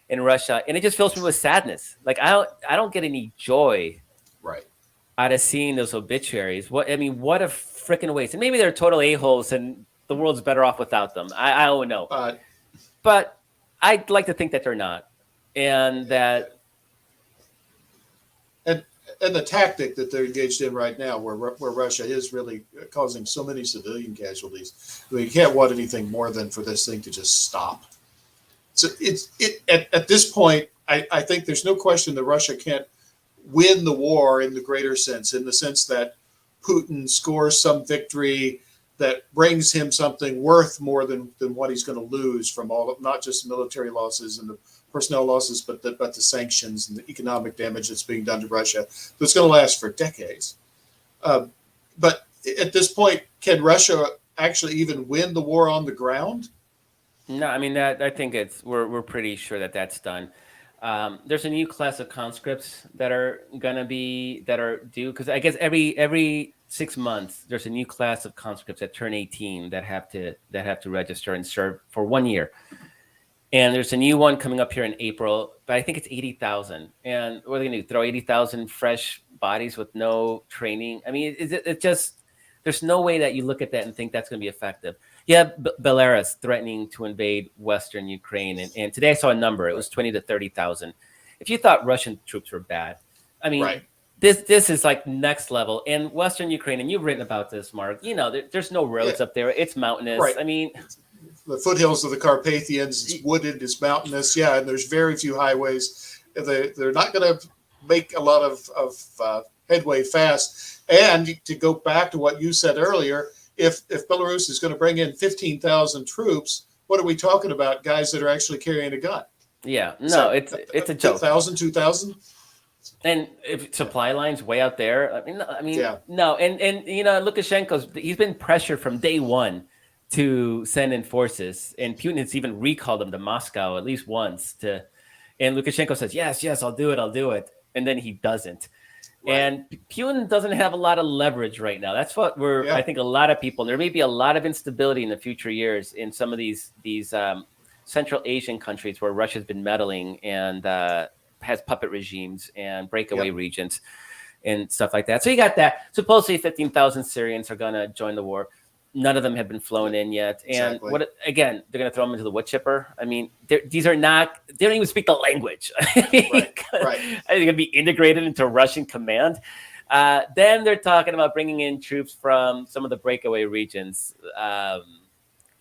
in Russia, and it just fills me with sadness. Like I don't get any joy out of seeing those obituaries. What a freaking waste. And maybe they're total a-holes and the world's better off without them. I don't know. But I'd like to think that they're not. And that... And the tactic that they're engaged in right now, where Russia is really causing so many civilian casualties, you can't want anything more than for this thing to just stop. So at this point, I think there's no question that Russia can't win the war in the greater sense, in the sense that Putin scores some victory that brings him something worth more than what he's going to lose from all of, not just military losses and the personnel losses, but the sanctions and the economic damage that's being done to Russia. That's going to last for decades. But at this point, can Russia actually even win the war on the ground? No, I think we're pretty sure that that's done. There's a new class of conscripts that are due, because I guess every 6 months there's a new class of conscripts that turn 18 that have to register and serve for 1 year. And there's a new one coming up here in April, but I think it's 80,000. And what are they going to do? Throw 80,000 fresh bodies with no training? It just, there's no way that you look at that and think that's going to be effective. You have Belarus threatening to invade Western Ukraine. And today I saw a number. It was 20 to 30,000. If you thought Russian troops were bad, this is like next level. And Western Ukraine, and you've written about this, Mark, there's no roads up there. It's mountainous. Right. The foothills of the Carpathians, it's wooded, it's mountainous, and there's very few highways. They're not going to make a lot of headway fast. And to go back to what you said earlier, if Belarus is going to bring in 15,000 troops, what are we talking about? Guys that are actually carrying a gun. Yeah, Is no, that it's a joke. 1,000, 2,000? And if Yeah. supply lines way out there, Yeah. no, and Lukashenko's he's been pressured from day one to send in forces, and Putin has even recalled him to Moscow at least once to, and Lukashenko says yes, yes, I'll do it, and then he doesn't. Right. And Putin doesn't have a lot of leverage right now. That's what I Yeah. think a lot of people, there may be a lot of instability in the future years in some of these Central Asian countries where Russia's been meddling and has puppet regimes and breakaway Yep. regions and stuff like that. So you got that. Supposedly 15,000 Syrians are going to join the war. None of them have been flown Yep. in yet. And Exactly. what again? They're going to throw them into the wood chipper. I mean, these are not. They don't even speak the language. Right. Right. Are they going to be integrated into Russian command? Then they're talking about bringing in troops from some of the breakaway regions,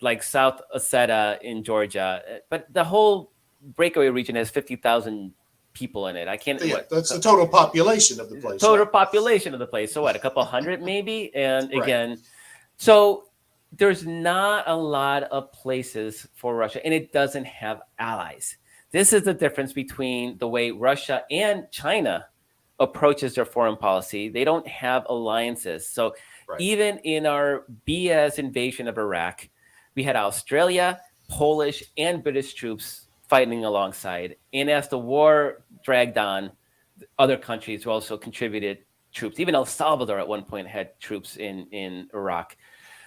like South Ossetia in Georgia. But the whole breakaway region has 50,000 people in it. I can't. Yeah. What? That's the total population of the place. Yeah. Total population of the place. So what? A couple hundred maybe. And Right. again, so there's not a lot of places for Russia, and it doesn't have allies. This is the difference between the way Russia and China approaches their foreign policy. They don't have alliances. So Right. even in our BS invasion of Iraq, we had Australia, Polish, and British troops fighting alongside. And as the war dragged on, other countries also contributed troops. Even El Salvador at one point had troops in Iraq.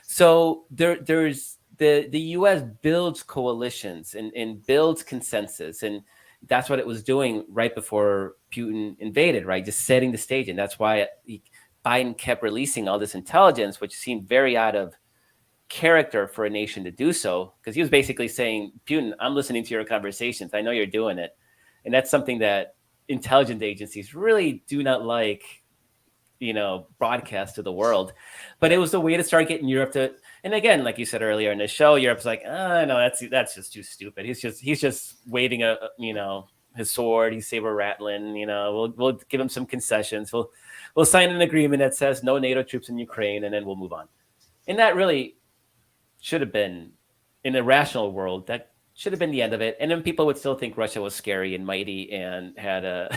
So there's the U.S. builds coalitions and builds consensus, and that's what it was doing right before Putin invaded, right? Just setting the stage, and that's why Biden kept releasing all this intelligence, which seemed very out of character for a nation to do so, because he was basically saying, Putin, I'm listening to your conversations. I know you're doing it, and that's something that intelligence agencies really do not like, broadcast to the world. But it was a way to start getting Europe to, and again, like you said earlier in the show, Europe's like, no, that's just too stupid. He's just waving his sword, he's saber rattling. We'll give him some concessions. We'll sign an agreement that says no NATO troops in Ukraine, and then we'll move on. And that really should have been, in a rational world, that should have been the end of it. And then people would still think Russia was scary and mighty and had a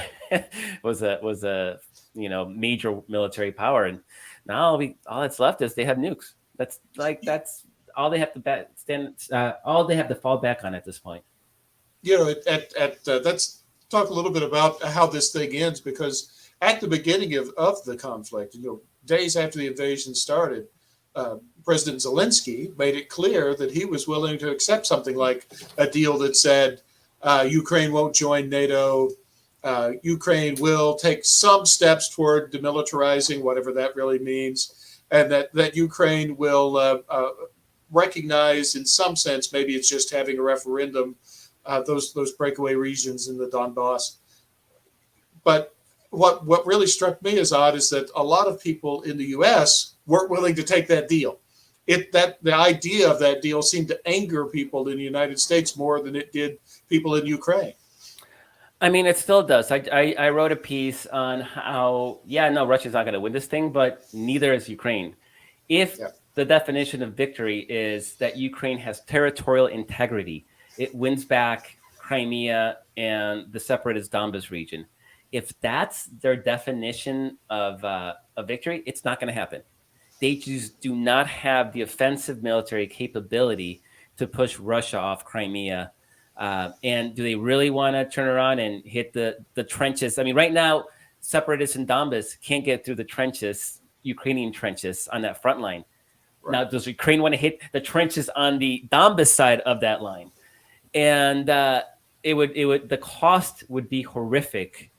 was a major military power. And now all that's left is they have nukes. That's all they have to all they have to fall back on at this point. Let's talk a little bit about how this thing ends, because at the beginning of the conflict, days after the invasion started, President Zelensky made it clear that he was willing to accept something like a deal that said Ukraine won't join NATO. Ukraine will take some steps toward demilitarizing, whatever that really means, and that Ukraine will recognize, in some sense, maybe it's just having a referendum, those breakaway regions in the Donbass. But what really struck me as odd is that a lot of people in the U.S. weren't willing to take that deal. The idea of that deal seemed to anger people in the United States more than it did people in Ukraine. I mean, it still does. I wrote a piece on how, no, Russia's not going to win this thing, but neither is Ukraine. If the definition of victory is that Ukraine has territorial integrity, it wins back Crimea and the separatist Donbas region. If that's their definition of a victory, it's not going to happen. They just do not have the offensive military capability to push Russia off Crimea. And do they really want to turn around and hit the trenches? I mean, right now, separatists in Donbas can't get through the trenches, Ukrainian trenches on that front line. Right. Now, does Ukraine want to hit the trenches on the Donbas side of that line? And the cost would be horrific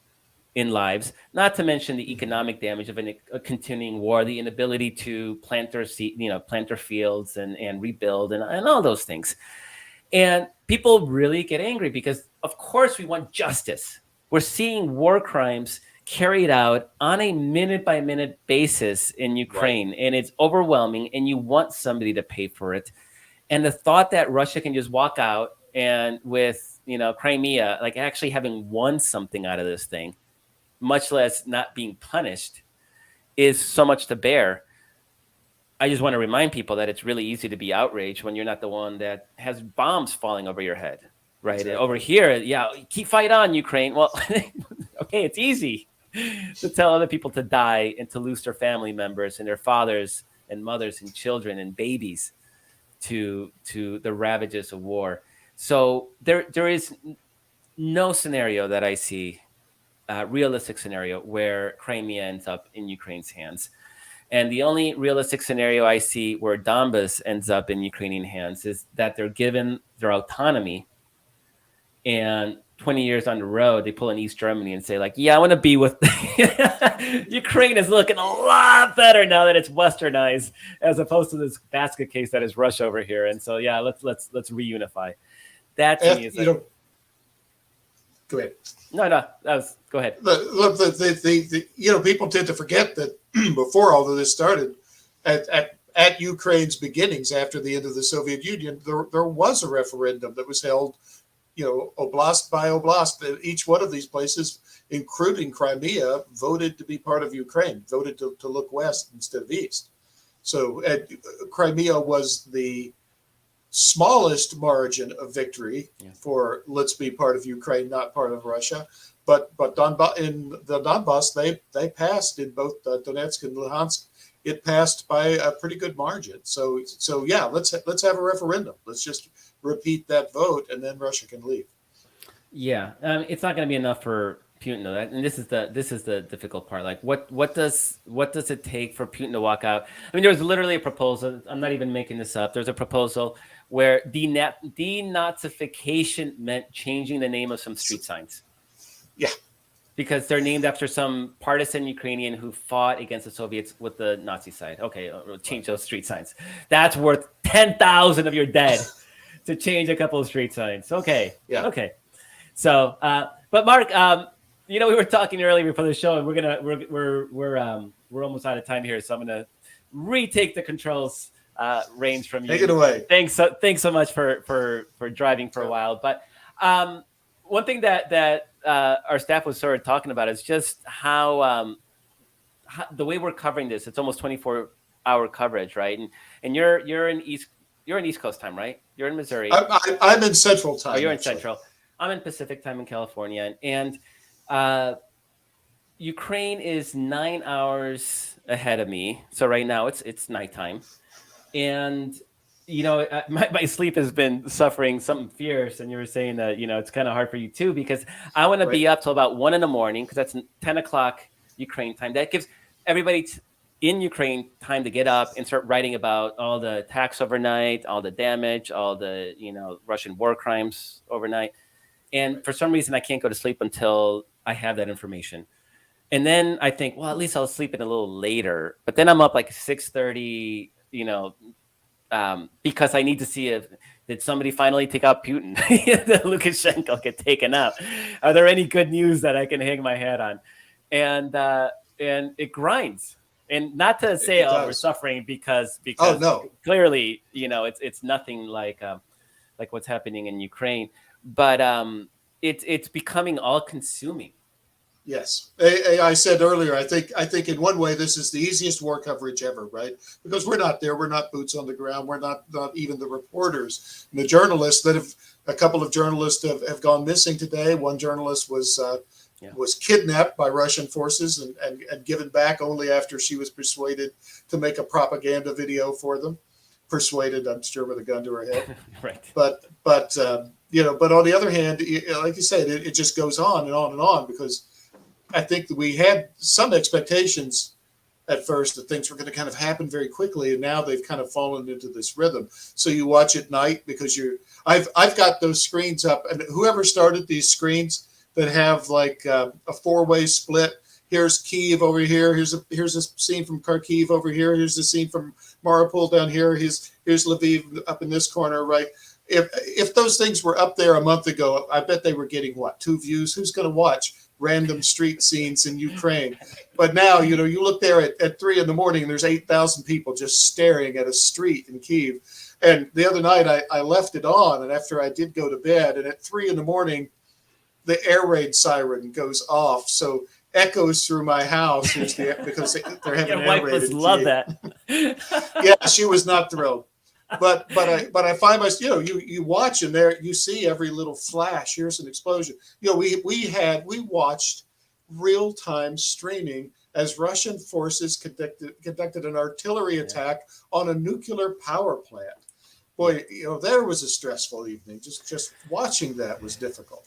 in lives, not to mention the economic damage of a continuing war, the inability to plant their fields and rebuild and all those things. And people really get angry because, of course, we want justice. We're seeing war crimes carried out on a minute-by-minute basis in Ukraine, right. And it's overwhelming, and you want somebody to pay for it. And the thought that Russia can just walk out and with Crimea, like actually having won something out of this thing, much less not being punished, is so much to bear. I just want to remind people that it's really easy to be outraged when you're not the one that has bombs falling over your head, right? Exactly. Over here, yeah, keep fight on, Ukraine. Well, okay, it's easy to tell other people to die and to lose their family members and their fathers and mothers and children and babies to the ravages of war. So there is no scenario that I see, realistic scenario where Crimea ends up in Ukraine's hands. And the only realistic scenario I see where Donbas ends up in Ukrainian hands is that they're given their autonomy, and 20 years on the road, they pull in East Germany and say, like, yeah, I want to be with Ukraine is looking a lot better now that it's westernized, as opposed to this basket case that is Russia over here. And so, yeah, let's reunify. That to me is like, go ahead. No, that was, go ahead. People tend to forget that before all of this started, at Ukraine's beginnings after the end of the Soviet Union, there was a referendum that was held, oblast by oblast. Each one of these places, including Crimea, voted to be part of Ukraine, voted to look west instead of east. So Crimea was the smallest margin of victory for let's be part of Ukraine, not part of Russia. But in the Donbass, they passed in both Donetsk and Luhansk. It passed by a pretty good margin. So yeah, let's have a referendum. Let's just repeat that vote, and then Russia can leave. Yeah, it's not going to be enough for Putin, though. And this is the difficult part. Like, what does it take for Putin to walk out? I mean, there was literally a proposal. I'm not even making this up. There's a proposal where denazification meant changing the name of some street signs. Yeah. Because they're named after some partisan Ukrainian who fought against the Soviets with the Nazi side. Okay, we'll change those street signs. That's worth 10,000 of your dead to change a couple of street signs. Okay. Yeah. Okay. So, but Mark, we were talking earlier before the show, and we're almost out of time here, so I'm gonna retake the controls reins from you. Take it away. Thanks so much for driving for a while. But one thing that our staff was sort of talking about is just how the way we're covering this. It's almost 24-hour coverage, right? And you're in East Coast time, right? You're in Missouri. I'm in Central time. Oh, you're in Central. I'm in Pacific time in California, and Ukraine is 9 hours ahead of me. So right now it's nighttime, and my sleep has been suffering something fierce. And you were saying that it's kind of hard for you too, because I want to be up till about 1 a.m, because that's 10 o'clock Ukraine time. That gives everybody in Ukraine time to get up and start writing about all the attacks overnight, all the damage, all the Russian war crimes overnight. And for some reason, I can't go to sleep until I have that information. And then I think, well, at least I'll sleep in a little later. But then I'm up like 6:30, because I need to see did somebody finally take out Putin? Did Lukashenko get taken out? Are there any good news that I can hang my hat on? And it grinds. And not to say, we're suffering because no. Clearly, it's nothing like what's happening in Ukraine. But it's becoming all-consuming. Yes, I said earlier. I think in one way this is the easiest war coverage ever, right? Because we're not there. We're not boots on the ground. We're not even the reporters. And the journalists a couple of journalists have gone missing today. One journalist was kidnapped by Russian forces and given back only after she was persuaded to make a propaganda video for them. Persuaded, I'm sure, with a gun to her head. Right. But on the other hand, like you said, it just goes on and on and on, because I think that we had some expectations at first that things were going to kind of happen very quickly, and now they've kind of fallen into this rhythm. So you watch at night because I've got those screens up, and whoever started these screens that have like a four-way split. Here's Kyiv over here. Here's a scene from Kharkiv over here. Here's a scene from Mariupol down here. Here's Lviv up in this corner, right? If those things were up there a month ago, I bet they were getting 2 views. Who's going to watch random street scenes in Ukraine? But now, you look there at 3 a.m. and there's 8,000 people just staring at a street in Kyiv. And the other night I left it on, and after I did go to bed, and at 3 a.m, the air raid siren goes off. So echoes through my house because they're having Your an wife air raid. must love that. Yeah, she was not thrilled. but I find myself, you watch, and there you see every little flash. Here's an explosion. We watched real time streaming as Russian forces conducted an artillery attack on a nuclear power plant. Boy, there was a stressful evening. Just watching that was difficult.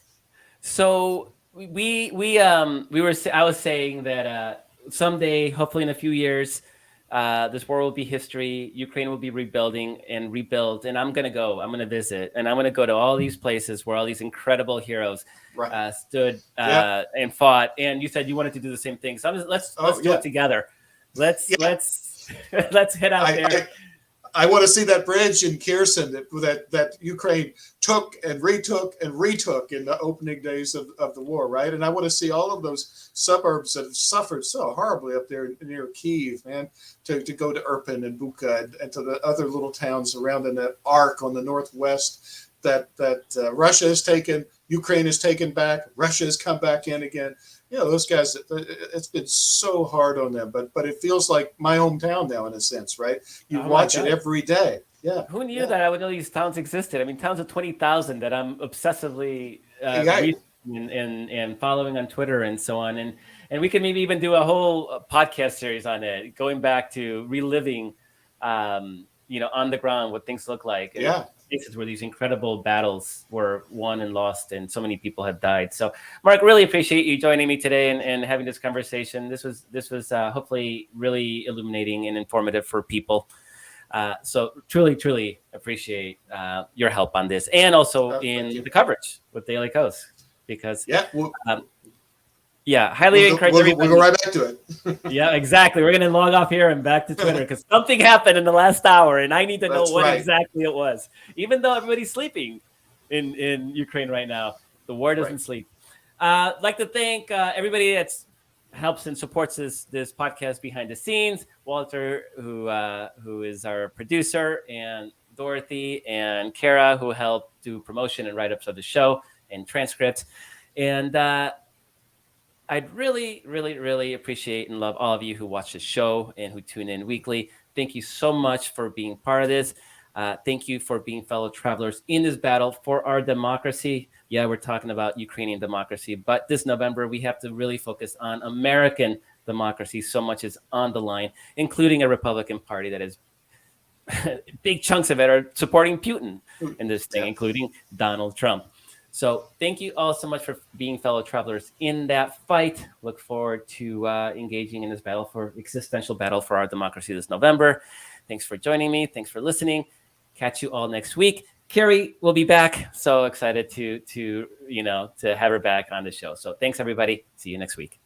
So I was saying that someday, hopefully in a few years, this war will be history. Ukraine will be rebuilding and rebuilt, and I'm gonna visit, and I'm gonna go to all these places where all these incredible heroes stood and fought. And you said you wanted to do the same thing, so let's do it together. Let's let's head out there. I want to see that bridge in Kherson that Ukraine took and retook in the opening days of the war, right? And I want to see all of those suburbs that have suffered so horribly up there near Kyiv, man, to go to Irpin and Bucha and to the other little towns around in that arc on the northwest that Russia has taken, Ukraine has taken back, Russia has come back in again. Those guys, it's been so hard on them, but it feels like my hometown now in a sense, right? You watch it every day. Yeah. Who knew that I would know these towns existed? I mean, towns of 20,000 that I'm obsessively reading and following on Twitter and so on. And we can maybe even do a whole podcast series on it, going back to reliving, on the ground, what things look like. And places where these incredible battles were won and lost, and so many people have died. So, Mark, really appreciate you joining me today and having this conversation. This was hopefully really illuminating and informative for people. So truly appreciate your help on this, and also in the coverage with Daily Kos, because highly encourage everybody. We'll go right back to it. Yeah, exactly. We're going to log off here and back to Twitter because something happened in the last hour, and I need to know what exactly it was. Even though everybody's sleeping in Ukraine right now, the war doesn't sleep. I'd like to thank everybody that's helps and supports this podcast behind the scenes. Walter, who is our producer, and Dorothy and Kara, who helped do promotion and write-ups of the show and transcripts. And I'd really, really, really appreciate and love all of you who watch the show and who tune in weekly. Thank you so much for being part of this. Thank you for being fellow travelers in this battle for our democracy. Yeah, we're talking about Ukrainian democracy, but this November, we have to really focus on American democracy. So much is on the line, including a Republican Party that is big chunks of it are supporting Putin in this thing, including Donald Trump. So thank you all so much for being fellow travelers in that fight. Look forward to engaging in this existential battle for our democracy this November. Thanks for joining me. Thanks for listening. Catch you all next week. Carrie will be back. So excited to have her back on the show. So thanks, everybody. See you next week.